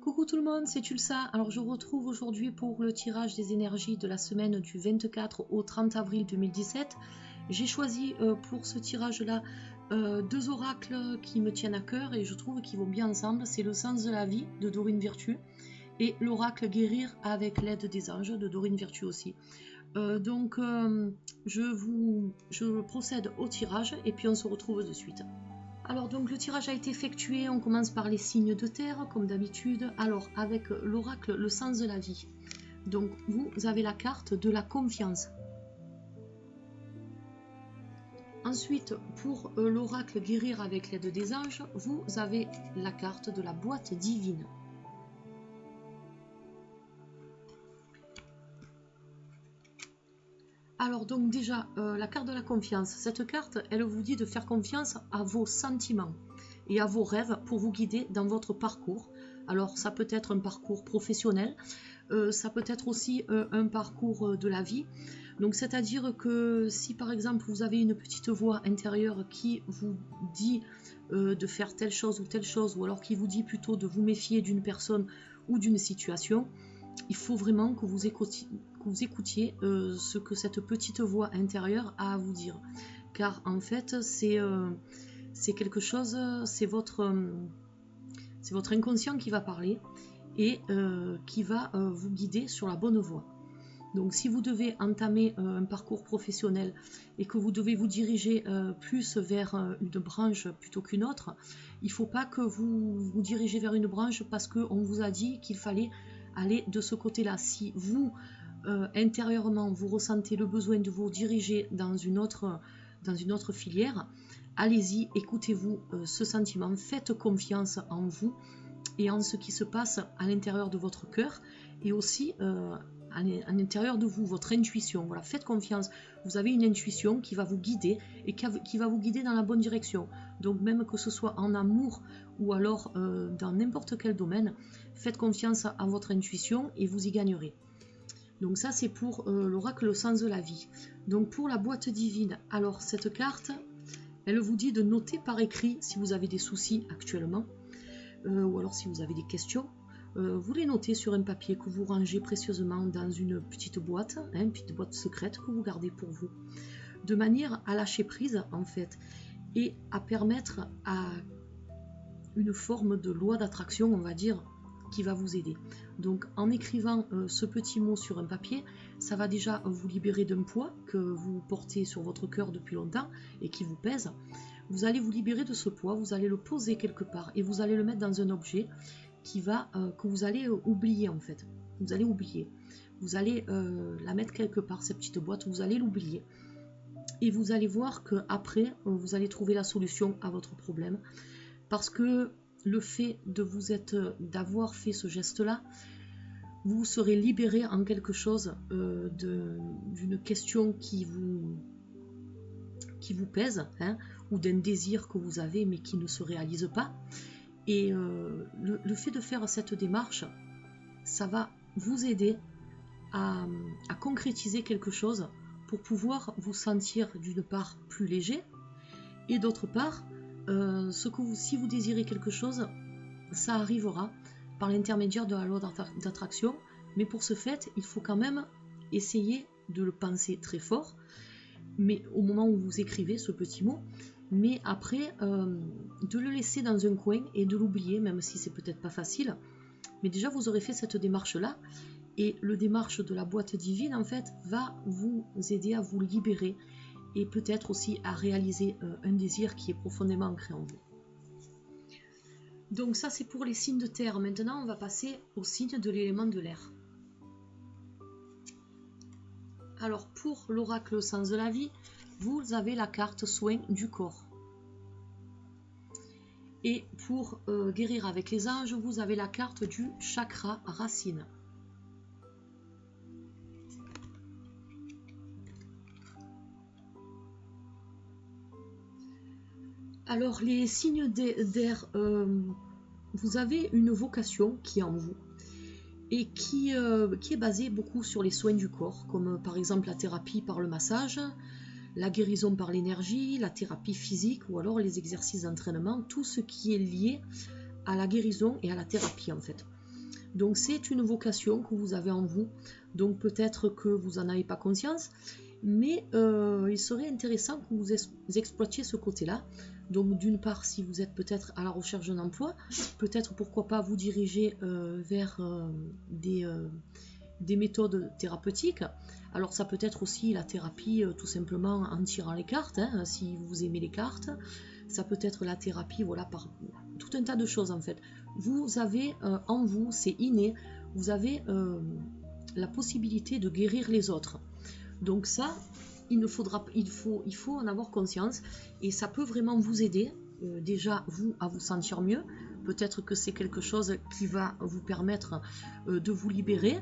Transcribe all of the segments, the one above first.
Coucou tout le monde, c'est Tulsa. Alors je retrouve aujourd'hui pour le tirage des énergies de la semaine du 24 au 30 avril 2017. J'ai choisi pour ce tirage-là deux oracles qui me tiennent à cœur et je trouve qu'ils vont bien ensemble. C'est le sens de la vie de Dorine Virtue et l'oracle guérir avec l'aide des anges de Dorine Virtue aussi. Je procède au tirage et puis on se retrouve de suite. Alors donc le tirage a été effectué, on commence par les signes de terre comme d'habitude. Alors avec l'oracle le sens de la vie, donc vous avez la carte de la confiance. Ensuite pour l'oracle guérir avec l'aide des anges, vous avez la carte de la boîte divine. Alors donc déjà, la carte de la confiance, cette carte, elle vous dit de faire confiance à vos sentiments et à vos rêves pour vous guider dans votre parcours. Alors ça peut être un parcours professionnel, ça peut être aussi un parcours de la vie. Donc c'est-à-dire que si par exemple vous avez une petite voix intérieure qui vous dit de faire telle chose, ou alors qui vous dit plutôt de vous méfier d'une personne ou d'une situation, il faut vraiment que vous écoutiez ce que cette petite voix intérieure a à vous dire. Car en fait, c'est quelque chose, c'est votre inconscient qui va parler et qui va vous guider sur la bonne voie. Donc si vous devez entamer un parcours professionnel et que vous devez vous diriger plus vers une branche plutôt qu'une autre, il ne faut pas que vous vous dirigez vers une branche parce qu'on vous a dit qu'il fallait aller de ce côté-là. Si vous, intérieurement, vous ressentez le besoin de vous diriger dans une autre filière, allez-y, écoutez-vous ce sentiment, faites confiance en vous et en ce qui se passe à l'intérieur de votre cœur et aussi à l'intérieur de vous, votre intuition. Voilà, faites confiance. Vous avez une intuition qui va vous guider et qui va vous guider dans la bonne direction. Donc même que ce soit en amour ou alors dans n'importe quel domaine, faites confiance à votre intuition et vous y gagnerez. Donc ça c'est pour l'oracle le sens de la vie. Donc pour la boîte divine, alors cette carte, elle vous dit de noter par écrit si vous avez des soucis actuellement ou alors si vous avez des questions. Vous les notez sur un papier que vous rangez précieusement dans une petite boîte, une petite boîte secrète que vous gardez pour vous, de manière à lâcher prise en fait et à permettre à une forme de loi d'attraction, on va dire, qui va vous aider. Donc en écrivant ce petit mot sur un papier, ça va déjà vous libérer d'un poids que vous portez sur votre cœur depuis longtemps et qui vous pèse. Vous allez vous libérer de ce poids, vous allez le poser quelque part et vous allez le mettre dans un objet que vous allez oublier en fait. Vous allez oublier. Vous allez la mettre quelque part, cette petite boîte, vous allez l'oublier. Et vous allez voir qu'après, vous allez trouver la solution à votre problème. Parce que le fait d'avoir fait ce geste-là, vous serez libéré en quelque chose d'une question qui vous pèse, ou d'un désir que vous avez mais qui ne se réalise pas. Et le fait de faire cette démarche, ça va vous aider à concrétiser quelque chose pour pouvoir vous sentir d'une part plus léger et d'autre part, si vous désirez quelque chose, ça arrivera par l'intermédiaire de la loi d'attraction, mais pour ce fait, il faut quand même essayer de le penser très fort, mais au moment où vous écrivez ce petit mot, mais après de le laisser dans un coin et de l'oublier, même si c'est peut-être pas facile, mais déjà vous aurez fait cette démarche là et le démarche de la boîte divine en fait va vous aider à vous libérer et peut-être aussi à réaliser un désir qui est profondément ancré en vous. Donc ça c'est pour les signes de terre. Maintenant on va passer aux signes de l'élément de l'air. Alors pour l'oracle au sens de la vie, vous avez la carte soin du corps. Et pour guérir avec les anges, vous avez la carte du chakra racine. Alors les signes d'air, vous avez une vocation qui est en vous et qui est basée beaucoup sur les soins du corps, comme par exemple la thérapie par le massage, la guérison par l'énergie, la thérapie physique ou alors les exercices d'entraînement, tout ce qui est lié à la guérison et à la thérapie en fait. Donc c'est une vocation que vous avez en vous, donc peut-être que vous n'en avez pas conscience, mais il serait intéressant que vous exploitiez ce côté-là. Donc d'une part, si vous êtes peut-être à la recherche d'un emploi, peut-être pourquoi pas vous diriger vers des méthodes thérapeutiques. Alors ça peut être aussi la thérapie tout simplement en tirant les cartes, hein, si vous aimez les cartes. Ça peut être la thérapie, voilà, par tout un tas de choses en fait. Vous avez en vous, c'est inné, vous avez la possibilité de guérir les autres. Donc ça, il faut en avoir conscience et ça peut vraiment vous aider, déjà vous à vous sentir mieux. Peut-être que c'est quelque chose qui va vous permettre de vous libérer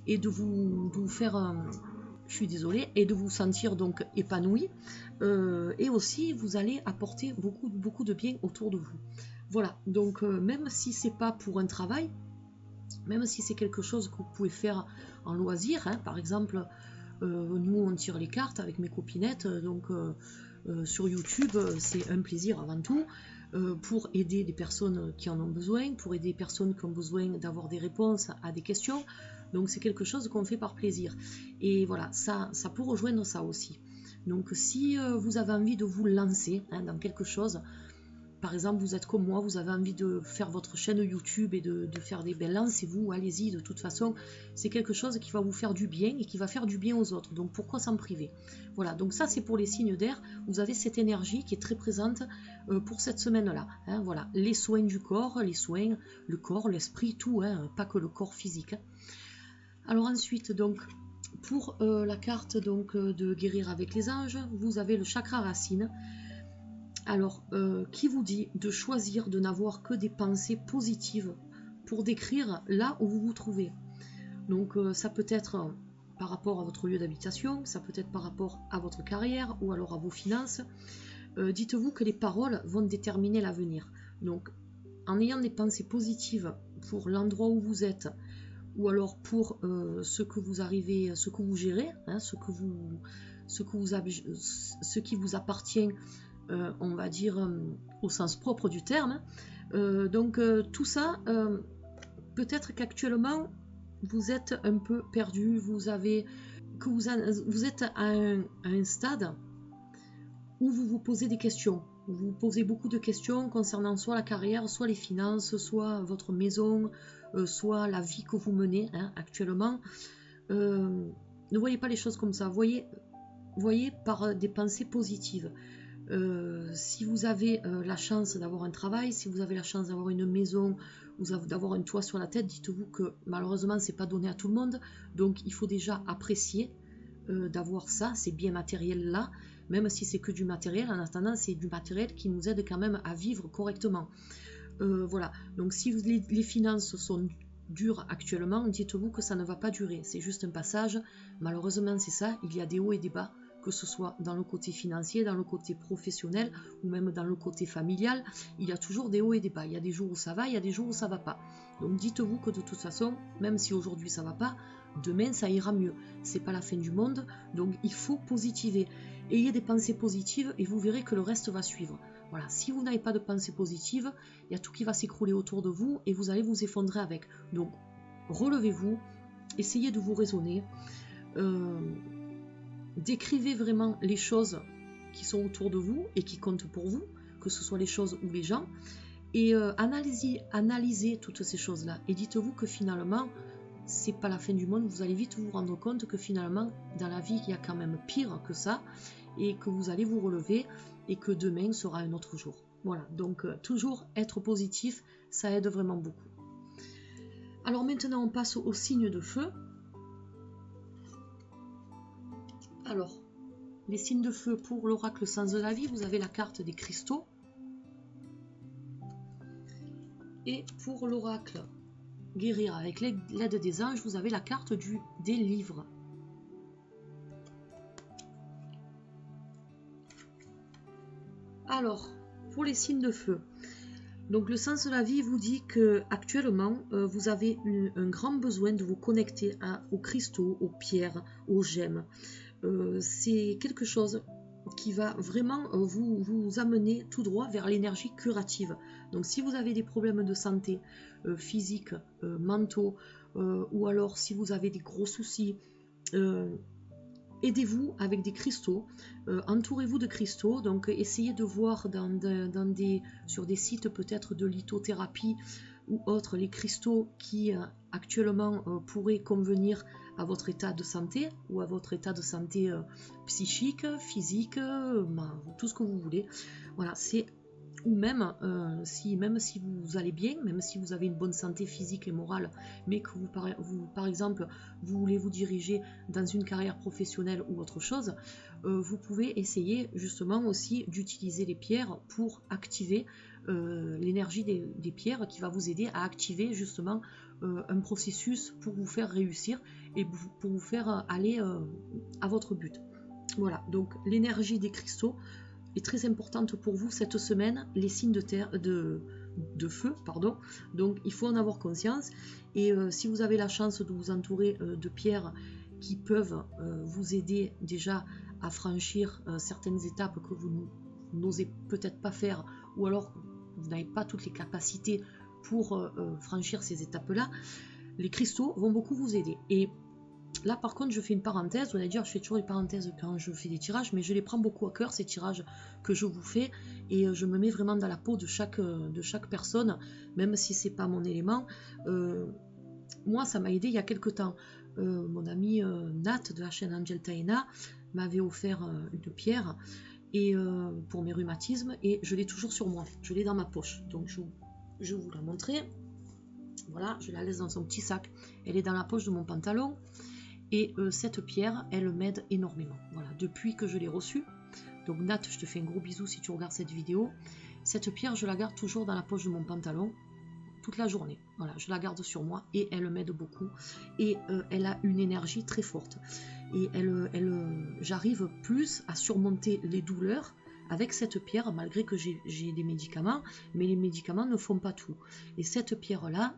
et de vous faire, je suis désolée, et de vous sentir donc épanoui. Et aussi vous allez apporter beaucoup de bien autour de vous. Voilà, donc même si c'est pas pour un travail, même si c'est quelque chose que vous pouvez faire en loisir, hein, par exemple, nous on tire les cartes avec mes copinettes, donc sur YouTube, c'est un plaisir avant tout, pour aider des personnes qui en ont besoin, pour aider des personnes qui ont besoin d'avoir des réponses à des questions. Donc c'est quelque chose qu'on fait par plaisir. Et voilà, ça peut rejoindre ça aussi. Donc si vous avez envie de vous lancer hein, dans quelque chose, par exemple vous êtes comme moi, vous avez envie de faire votre chaîne YouTube et de faire des belles lancez-vous, allez-y, de toute façon c'est quelque chose qui va vous faire du bien et qui va faire du bien aux autres, donc pourquoi s'en priver? Voilà, donc ça c'est pour les signes d'air, vous avez cette énergie qui est très présente pour cette semaine-là, hein, voilà, les soins du corps, les soins, le corps, l'esprit, tout, hein, pas que le corps physique. Hein. Alors ensuite, donc, pour la carte donc, de guérir avec les anges, vous avez le chakra racine. Alors, qui vous dit de choisir de n'avoir que des pensées positives pour décrire là où vous vous trouvez. Donc, ça peut être par rapport à votre lieu d'habitation, ça peut être par rapport à votre carrière ou alors à vos finances. Dites-vous que les paroles vont déterminer l'avenir. Donc, en ayant des pensées positives pour l'endroit où vous êtes, ou alors pour ce que vous arrivez, ce que vous gérez, hein, ce qui vous appartient, on va dire au sens propre du terme. Donc tout ça, peut-être qu'actuellement vous êtes un peu perdu, vous êtes à un stade où vous vous posez des questions. Vous vous posez beaucoup de questions concernant soit la carrière, soit les finances, soit votre maison, soit la vie que vous menez hein, actuellement. Ne voyez pas les choses comme ça. Voyez par des pensées positives. Si vous avez la chance d'avoir un travail, si vous avez la chance d'avoir une maison, d'avoir un toit sur la tête, dites-vous que malheureusement c'est pas donné à tout le monde. Donc il faut déjà apprécier d'avoir ça, ces biens matériels là. Même si c'est que du matériel, en attendant, c'est du matériel qui nous aide quand même à vivre correctement. Voilà, donc si les finances sont dures actuellement, dites-vous que ça ne va pas durer. C'est juste un passage. Malheureusement, c'est ça. Il y a des hauts et des bas, que ce soit dans le côté financier, dans le côté professionnel ou même dans le côté familial. Il y a toujours des hauts et des bas. Il y a des jours où ça va, il y a des jours où ça va pas. Donc dites-vous que de toute façon, même si aujourd'hui ça va pas, demain ça ira mieux. C'est pas la fin du monde, donc il faut positiver. Ayez des pensées positives et vous verrez que le reste va suivre. Voilà, si vous n'avez pas de pensées positives, il y a tout qui va s'écrouler autour de vous et vous allez vous effondrer avec. Donc, relevez-vous, essayez de vous raisonner, décrivez vraiment les choses qui sont autour de vous et qui comptent pour vous, que ce soit les choses ou les gens, et analysez toutes ces choses-là. Et dites-vous que finalement, c'est pas la fin du monde, vous allez vite vous rendre compte que finalement, dans la vie, il y a quand même pire que ça, et que vous allez vous relever, et que demain sera un autre jour. Voilà, donc toujours être positif, ça aide vraiment beaucoup. Alors maintenant, on passe au signe de feu. Alors, les signes de feu pour l'oracle Sens de la vie, vous avez la carte des cristaux. Et pour l'oracle Guérir avec l'aide des anges, vous avez la carte des livres. Alors, pour les signes de feu, donc le sens de la vie vous dit que actuellement vous avez un grand besoin de vous connecter aux cristaux, aux pierres, aux gemmes. C'est quelque chose qui va vraiment vous amener tout droit vers l'énergie curative. Donc si vous avez des problèmes de santé physique, mentaux, ou alors si vous avez des gros soucis, aidez-vous avec des cristaux, entourez-vous de cristaux, donc essayez de voir sur des sites peut-être de lithothérapie ou autres, les cristaux qui actuellement pourraient convenir à votre état de santé ou à votre état de santé psychique, physique, tout ce que vous voulez. Voilà, c'est ou même si vous allez bien, même si vous avez une bonne santé physique et morale, mais que par exemple, vous voulez vous diriger dans une carrière professionnelle ou autre chose, vous pouvez essayer justement aussi d'utiliser les pierres pour activer l'énergie des pierres qui va vous aider à activer justement un processus pour vous faire réussir et pour vous faire aller à votre but. Voilà, donc l'énergie des cristaux est très importante pour vous cette semaine, les signes de feu, pardon. Donc il faut en avoir conscience. Et si vous avez la chance de vous entourer de pierres qui peuvent vous aider déjà à franchir certaines étapes que vous n'osez peut-être pas faire, ou alors vous n'avez pas toutes les capacités pour franchir ces étapes-là, les cristaux vont beaucoup vous aider. Et là par contre je fais une parenthèse, vous allez dire je fais toujours des parenthèses quand je fais des tirages, mais je les prends beaucoup à cœur ces tirages que je vous fais, et je me mets vraiment dans la peau de chaque personne, même si c'est pas mon élément. Moi ça m'a aidé il y a quelque temps. Mon ami Nat de la chaîne Angel Taena m'avait offert une pierre et pour mes rhumatismes, et je l'ai toujours sur moi, je l'ai dans ma poche, donc je vais vous la montrer. Voilà, je la laisse dans son petit sac, elle est dans la poche de mon pantalon. Et cette pierre, elle m'aide énormément. Voilà, depuis que je l'ai reçue. Donc Nat, je te fais un gros bisou si tu regardes cette vidéo. Cette pierre, je la garde toujours dans la poche de mon pantalon toute la journée. Voilà, je la garde sur moi et elle m'aide beaucoup. Et elle a une énergie très forte. Et j'arrive plus à surmonter les douleurs avec cette pierre, malgré que j'ai des médicaments, mais les médicaments ne font pas tout. Et cette pierre-là,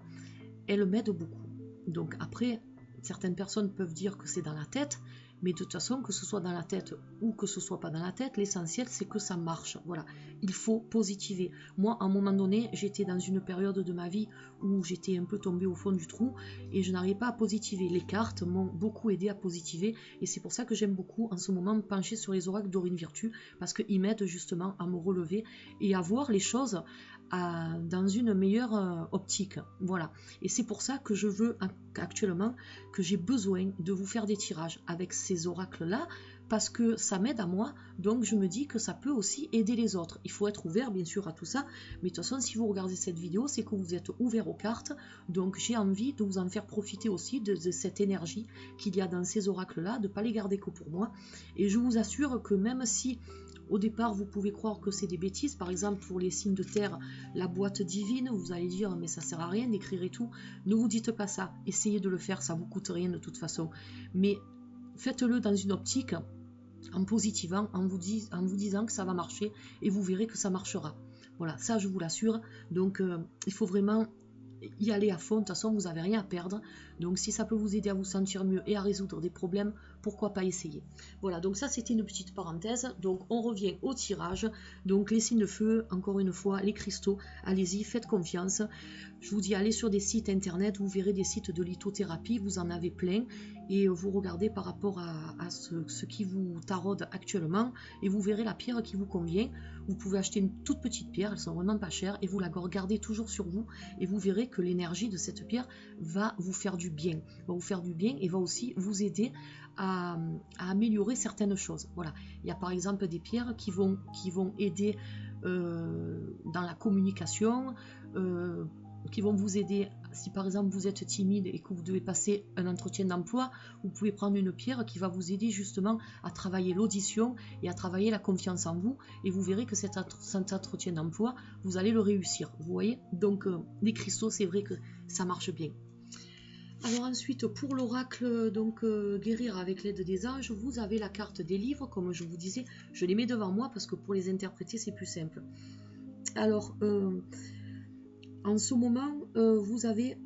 elle m'aide beaucoup. Donc après, certaines personnes peuvent dire que c'est dans la tête, mais de toute façon, que ce soit dans la tête ou que ce soit pas dans la tête, l'essentiel c'est que ça marche. Voilà, il faut positiver. Moi, à un moment donné, j'étais dans une période de ma vie où j'étais un peu tombée au fond du trou et je n'arrivais pas à positiver. Les cartes m'ont beaucoup aidé à positiver, et c'est pour ça que j'aime beaucoup en ce moment me pencher sur les oracles d'Aurine Virtue, parce qu'ils m'aident justement à me relever et à voir les choses dans une meilleure optique. Voilà, et c'est pour ça que je veux actuellement, que j'ai besoin de vous faire des tirages avec ces oracles là, parce que ça m'aide à moi, donc je me dis que ça peut aussi aider les autres. Il faut être ouvert bien sûr à tout ça, mais de toute façon si vous regardez cette vidéo, c'est que vous êtes ouvert aux cartes, donc j'ai envie de vous en faire profiter aussi de cette énergie qu'il y a dans ces oracles là, de ne pas les garder que pour moi. Et je vous assure que même si au départ, vous pouvez croire que c'est des bêtises. Par exemple, pour les signes de terre, la boîte divine, vous allez dire, mais ça sert à rien d'écrire et tout. Ne vous dites pas ça. Essayez de le faire, ça vous coûte rien de toute façon. Mais faites-le dans une optique, en positivant, en vous disant que ça va marcher, et vous verrez que ça marchera. Voilà, ça je vous l'assure. Donc, il faut vraiment y aller à fond. De toute façon, vous n'avez rien à perdre. Donc, si ça peut vous aider à vous sentir mieux et à résoudre des problèmes, pourquoi pas essayer. Voilà, donc ça c'était une petite parenthèse. Donc on revient au tirage. Donc les signes de feu, encore une fois, les cristaux, allez-y, faites confiance. Je vous dis, allez sur des sites internet, vous verrez des sites de lithothérapie, vous en avez plein, et vous regardez par rapport à ce qui vous taraude actuellement, et vous verrez la pierre qui vous convient. Vous pouvez acheter une toute petite pierre, elles sont vraiment pas chères, et vous la gardez toujours sur vous, et vous verrez que l'énergie de cette pierre va vous faire du bien, et va aussi vous aider à améliorer certaines choses. Voilà, il y a par exemple des pierres qui vont aider dans la communication, qui vont vous aider si par exemple vous êtes timide et que vous devez passer un entretien d'emploi. Vous pouvez prendre une pierre qui va vous aider justement à travailler l'audition et à travailler la confiance en vous, et vous verrez que cet entretien d'emploi, vous allez le réussir, vous voyez. Donc les cristaux, c'est vrai que ça marche bien. Alors ensuite, pour l'oracle, donc guérir avec l'aide des anges, vous avez la carte des livres, comme je vous disais, je les mets devant moi parce que pour les interpréter c'est plus simple. Alors en ce moment, vous avez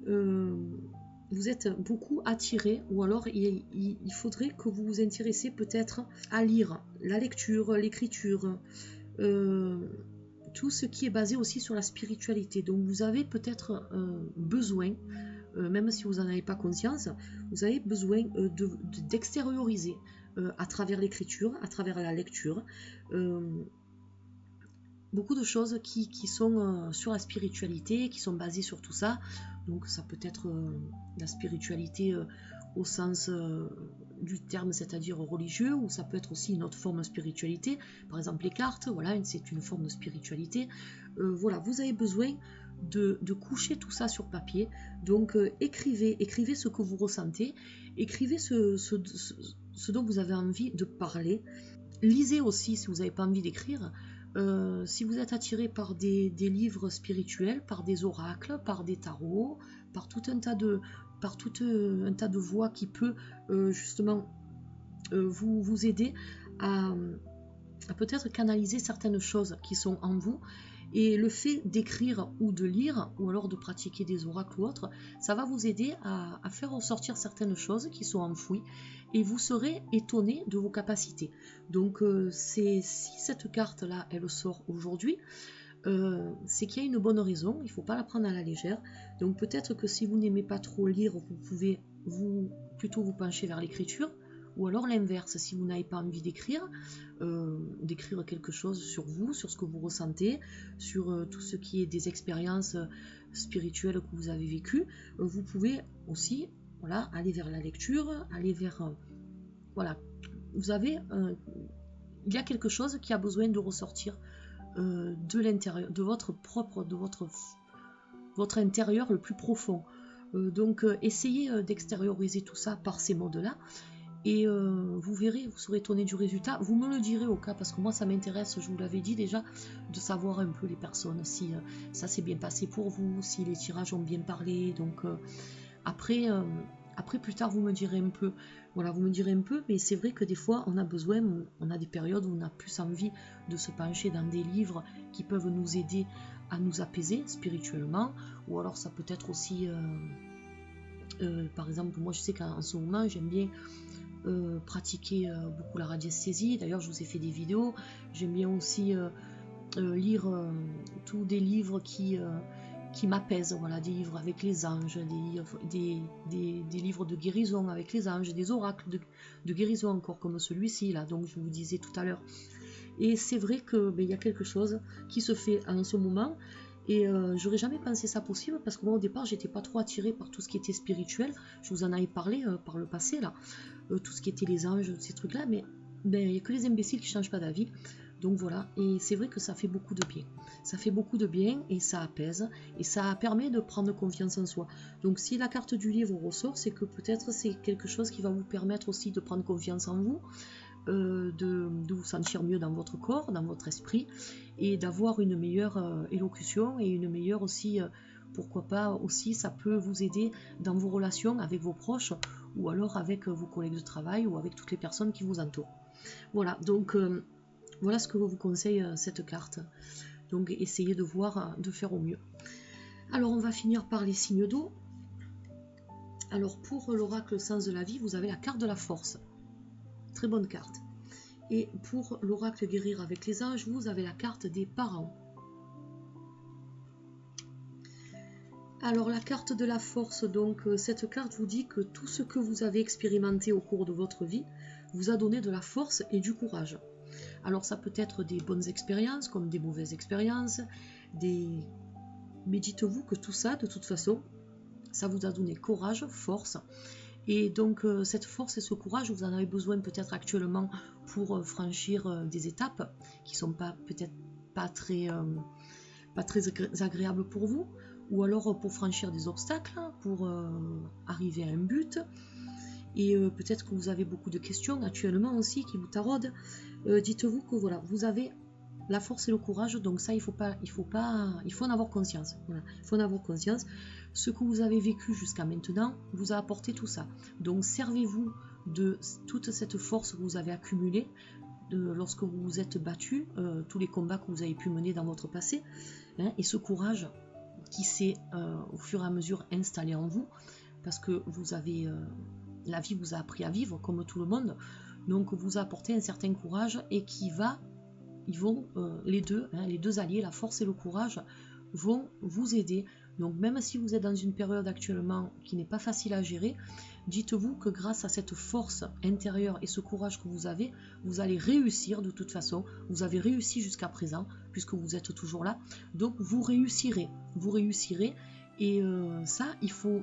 vous êtes beaucoup attiré, ou alors il faudrait que vous vous intéressiez peut-être à lire, la lecture, l'écriture, tout ce qui est basé aussi sur la spiritualité. Donc vous avez peut-être besoin, même si vous n'en avez pas conscience, vous avez besoin d'extérioriser à travers l'écriture, à travers la lecture, beaucoup de choses qui sont sur la spiritualité, qui sont basées sur tout ça. Donc ça peut être la spiritualité au sens du terme, c'est-à-dire religieux, ou ça peut être aussi une autre forme de spiritualité. Par exemple les cartes, voilà, c'est une forme de spiritualité. Voilà, vous avez besoin de coucher tout ça sur papier. Donc écrivez ce que vous ressentez, écrivez ce dont vous avez envie de parler. Lisez aussi si vous n'avez pas envie d'écrire. Si vous êtes attiré par des livres spirituels, par des oracles, par des tarots, par tout un tas de voix qui peut justement vous aider à peut-être canaliser certaines choses qui sont en vous. Et le fait d'écrire ou de lire, ou alors de pratiquer des oracles ou autres, ça va vous aider à faire ressortir certaines choses qui sont enfouies, et vous serez étonné de vos capacités. Donc si cette carte-là, elle sort aujourd'hui, c'est qu'il y a une bonne raison, il ne faut pas la prendre à la légère. Donc peut-être que si vous n'aimez pas trop lire, vous pouvez plutôt vous pencher vers l'écriture, ou alors l'inverse, si vous n'avez pas envie d'écrire quelque chose sur vous, sur ce que vous ressentez, sur tout ce qui est des expériences spirituelles que vous avez vécues, vous pouvez aussi aller vers la lecture, aller vers... voilà, il y a quelque chose qui a besoin de ressortir de l'intérieur, de votre intérieur le plus profond. Donc essayez d'extérioriser tout ça par ces modes-là, et vous verrez, vous serez étonné du résultat. Vous me le direz au cas, parce que moi ça m'intéresse, je vous l'avais dit déjà, de savoir un peu les personnes, si ça s'est bien passé pour vous, si les tirages ont bien parlé. Donc après plus tard vous me direz un peu, voilà, vous me direz un peu, mais c'est vrai que des fois on a besoin, on a des périodes où on a plus envie de se pencher dans des livres qui peuvent nous aider à nous apaiser spirituellement, ou alors ça peut être aussi par exemple, moi je sais qu'en ce moment j'aime bien pratiquer beaucoup la radiesthésie. D'ailleurs je vous ai fait des vidéos. J'aime bien aussi lire tous des livres qui m'apaisent, voilà, des livres avec les anges, des livres de guérison avec les anges, des oracles de guérison, encore comme celui-ci là, donc je vous disais tout à l'heure. Et c'est vrai que il y a quelque chose qui se fait en ce moment. Et j'aurais jamais pensé ça possible, parce que moi au départ j'étais pas trop attirée par tout ce qui était spirituel. Je vous en avais parlé par le passé là, tout ce qui était les anges, ces trucs là, mais il n'y a que les imbéciles qui changent pas d'avis. Donc voilà, et c'est vrai que ça fait beaucoup de bien. Ça fait beaucoup de bien, et ça apaise, et ça permet de prendre confiance en soi. Donc si la carte du livre ressort, c'est que peut-être c'est quelque chose qui va vous permettre aussi de prendre confiance en vous, de vous sentir mieux dans votre corps, dans votre esprit, et d'avoir une meilleure élocution, et une meilleure aussi, pourquoi pas aussi, ça peut vous aider dans vos relations avec vos proches, ou alors avec vos collègues de travail, ou avec toutes les personnes qui vous entourent. Voilà, donc voilà ce que je vous conseille cette carte. Donc essayez de voir, de faire au mieux. Alors on va finir par les signes d'eau. Alors pour l'oracle sens de la vie, vous avez la carte de la force. Très bonne carte. Et pour l'oracle guérir avec les anges, vous avez la carte des parents. Alors la carte de la force, donc cette carte vous dit que tout ce que vous avez expérimenté au cours de votre vie vous a donné de la force et du courage. Alors ça peut être des bonnes expériences comme des mauvaises expériences, mais dites-vous que tout ça, de toute façon, ça vous a donné courage, force. Et donc cette force et ce courage, vous en avez besoin peut-être actuellement pour franchir des étapes qui sont peut-être pas très agréables pour vous, ou alors pour franchir des obstacles, pour arriver à un but. Et peut-être que vous avez beaucoup de questions actuellement aussi qui vous taraudent. Dites-vous que voilà, vous avez la force et le courage, donc ça il faut en avoir conscience. Voilà, il faut en avoir conscience. Ce que vous avez vécu jusqu'à maintenant vous a apporté tout ça. Donc servez-vous de toute cette force que vous avez accumulée lorsque vous vous êtes battu, tous les combats que vous avez pu mener dans votre passé, hein, et ce courage qui s'est au fur et à mesure installé en vous. parce que vous avez, la vie vous a appris à vivre comme tout le monde, donc vous apportez un certain courage et ils vont, les deux, hein, les deux alliés, la force et le courage, vont vous aider. Donc même si vous êtes dans une période actuellement qui n'est pas facile à gérer, dites-vous que grâce à cette force intérieure et ce courage que vous avez, vous allez réussir de toute façon. Vous avez réussi jusqu'à présent, puisque vous êtes toujours là. Donc vous réussirez. Vous réussirez. Et ça, il faut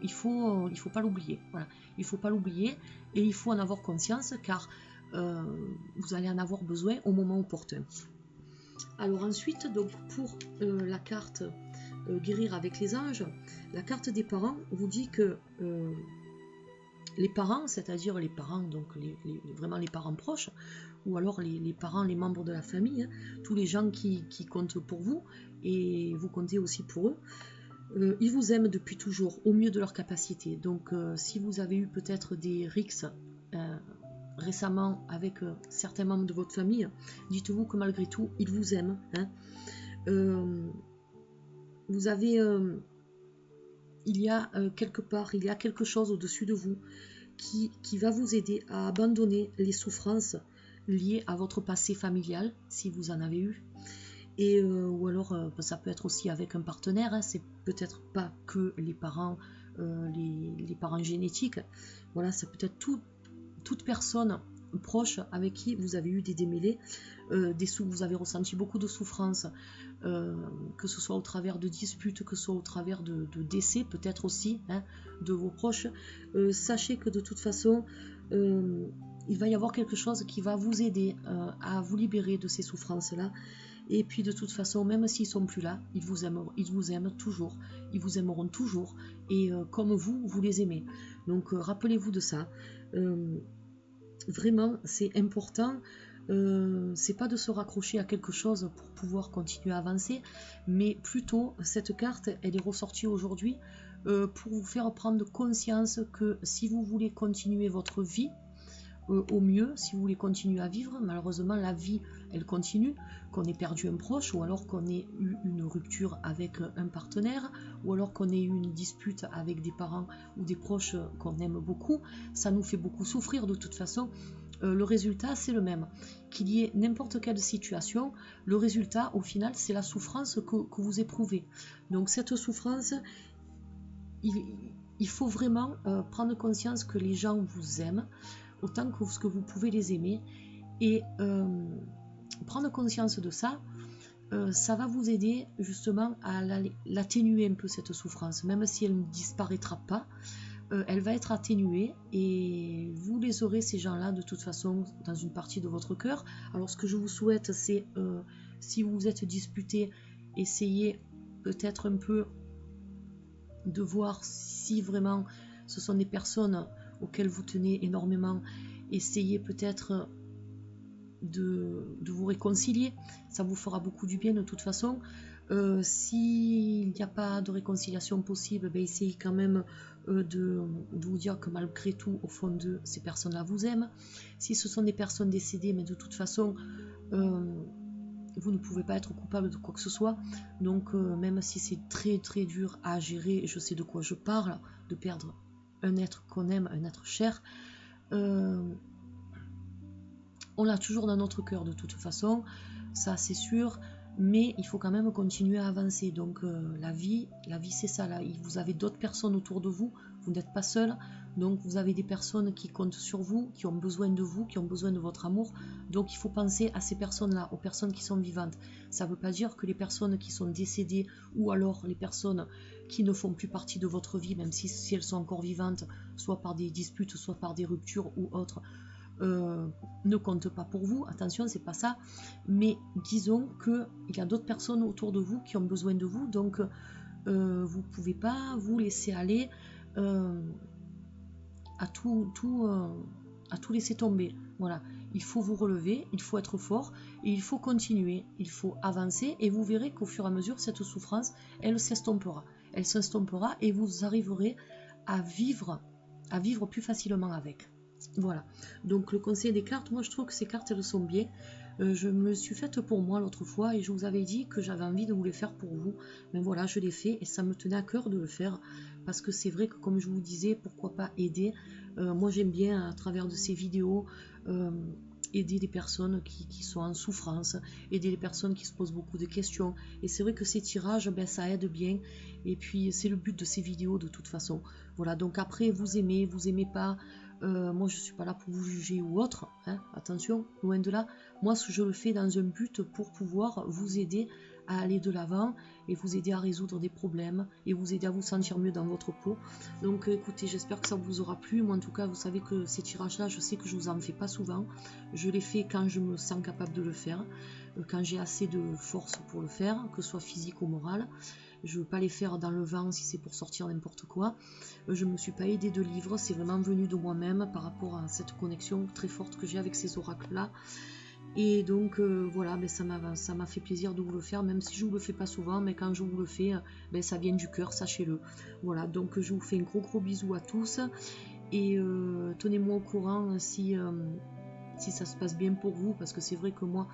pas l'oublier. Voilà. Il ne faut pas l'oublier et il faut en avoir conscience, car vous allez en avoir besoin au moment opportun. Alors ensuite, donc pour la carte guérir avec les anges, la carte des parents vous dit que les parents, c'est-à-dire les parents, donc vraiment les parents proches, ou alors les parents, les membres de la famille, hein, tous les gens qui comptent pour vous, et vous comptez aussi pour eux, ils vous aiment depuis toujours, au mieux de leur capacité. Donc si vous avez eu peut-être des rixe récemment avec certains membres de votre famille, dites-vous que malgré tout, ils vous aiment. Hein. Vous avez... il y a quelque part, il y a quelque chose au-dessus de vous qui va vous aider à abandonner les souffrances liées à votre passé familial, si vous en avez eu. Et, ou alors, ça peut être aussi avec un partenaire, hein, c'est peut-être pas que les parents génétiques. Voilà, ça peut être toute personne proche avec qui vous avez eu des démêlés, vous avez ressenti beaucoup de souffrance, que ce soit au travers de disputes, que ce soit au travers de décès, peut-être aussi, hein, de vos proches. Sachez que de toute façon, il va y avoir quelque chose qui va vous aider à vous libérer de ces souffrances-là. Et puis de toute façon, même s'ils ne sont plus là, ils vous aiment toujours, ils vous aimeront toujours, et comme vous les aimez. Donc rappelez-vous de ça. Vraiment, c'est important. C'est pas de se raccrocher à quelque chose pour pouvoir continuer à avancer, mais plutôt cette carte, elle est ressortie aujourd'hui pour vous faire prendre conscience que si vous voulez continuer votre vie au mieux, si vous voulez continuer à vivre, malheureusement la vie elle continue, qu'on ait perdu un proche, ou alors qu'on ait eu une rupture avec un partenaire, ou alors qu'on ait eu une dispute avec des parents ou des proches qu'on aime beaucoup, ça nous fait beaucoup souffrir de toute façon. Le résultat c'est le même, qu'il y ait n'importe quelle situation, le résultat au final c'est la souffrance que vous éprouvez. Donc cette souffrance, il faut vraiment prendre conscience que les gens vous aiment autant que ce que vous pouvez les aimer, et prendre conscience de ça, ça va vous aider justement à l'atténuer un peu cette souffrance, même si elle ne disparaîtra pas, elle va être atténuée et vous les aurez ces gens-là de toute façon dans une partie de votre cœur. Alors ce que je vous souhaite c'est, si vous vous êtes disputé, essayez peut-être un peu de voir si vraiment ce sont des personnes auxquelles vous tenez énormément, essayez peut-être de vous réconcilier, ça vous fera beaucoup du bien de toute façon. S'il n'y a pas de réconciliation possible, ben essayez quand même de vous dire que malgré tout, au fond d'eux, ces personnes-là vous aiment. Si ce sont des personnes décédées, mais de toute façon, vous ne pouvez pas être coupable de quoi que ce soit. Donc même si c'est très très dur à gérer, je sais de quoi je parle, de perdre un être qu'on aime, un être cher, on l'a toujours dans notre cœur de toute façon, ça c'est sûr, mais il faut quand même continuer à avancer. Donc la vie c'est ça, là, vous avez d'autres personnes autour de vous, vous n'êtes pas seul, donc vous avez des personnes qui comptent sur vous, qui ont besoin de vous, qui ont besoin de votre amour, donc il faut penser à ces personnes-là, aux personnes qui sont vivantes. Ça ne veut pas dire que les personnes qui sont décédées, ou alors les personnes qui ne font plus partie de votre vie, même si elles sont encore vivantes, soit par des disputes, soit par des ruptures ou autres, ne compte pas pour vous, attention, c'est pas ça, mais disons qu'il y a d'autres personnes autour de vous qui ont besoin de vous, donc vous pouvez pas vous laisser aller à tout laisser tomber. Voilà, il faut vous relever, il faut être fort et il faut continuer, il faut avancer, et vous verrez qu'au fur et à mesure cette souffrance elle s'estompera et vous arriverez à vivre plus facilement avec. Voilà, donc le conseil des cartes, moi je trouve que ces cartes elles sont bien. Je me suis faite pour moi l'autre fois et je vous avais dit que j'avais envie de vous les faire pour vous. Mais voilà, je l'ai fait et ça me tenait à cœur de le faire parce que c'est vrai que comme je vous disais, pourquoi pas aider. Moi j'aime bien à travers de ces vidéos aider les personnes qui sont en souffrance, aider les personnes qui se posent beaucoup de questions. Et c'est vrai que ces tirages, ben, ça aide bien. Et puis c'est le but de ces vidéos de toute façon. Voilà, donc après vous aimez pas. Moi je suis pas là pour vous juger ou autre, hein, attention, loin de là. Moi je le fais dans un but pour pouvoir vous aider à aller de l'avant et vous aider à résoudre des problèmes et vous aider à vous sentir mieux dans votre peau. Donc écoutez, j'espère que ça vous aura plu. Moi en tout cas, vous savez que ces tirages là, je sais que je vous en fais pas souvent. Je les fais quand je me sens capable de le faire, quand j'ai assez de force pour le faire, que ce soit physique ou morale. Je ne veux pas les faire dans le vent si c'est pour sortir n'importe quoi. Je ne me suis pas aidée de livres, c'est vraiment venu de moi-même par rapport à cette connexion très forte que j'ai avec ces oracles-là. Et donc voilà, ben, ça m'a fait plaisir de vous le faire, même si je ne vous le fais pas souvent, mais quand je vous le fais, ben, ça vient du cœur, sachez-le. Voilà, donc je vous fais un gros bisou à tous et tenez-moi au courant si ça se passe bien pour vous, parce que c'est vrai que moi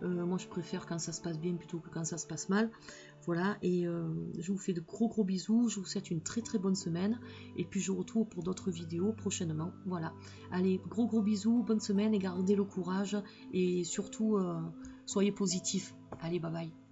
je préfère quand ça se passe bien plutôt que quand ça se passe mal. Voilà, et je vous fais de gros bisous, je vous souhaite une très bonne semaine, et puis je vous retrouve pour d'autres vidéos prochainement. Voilà, allez, gros bisous, bonne semaine, et gardez le courage, et surtout, soyez positifs. Allez, bye bye.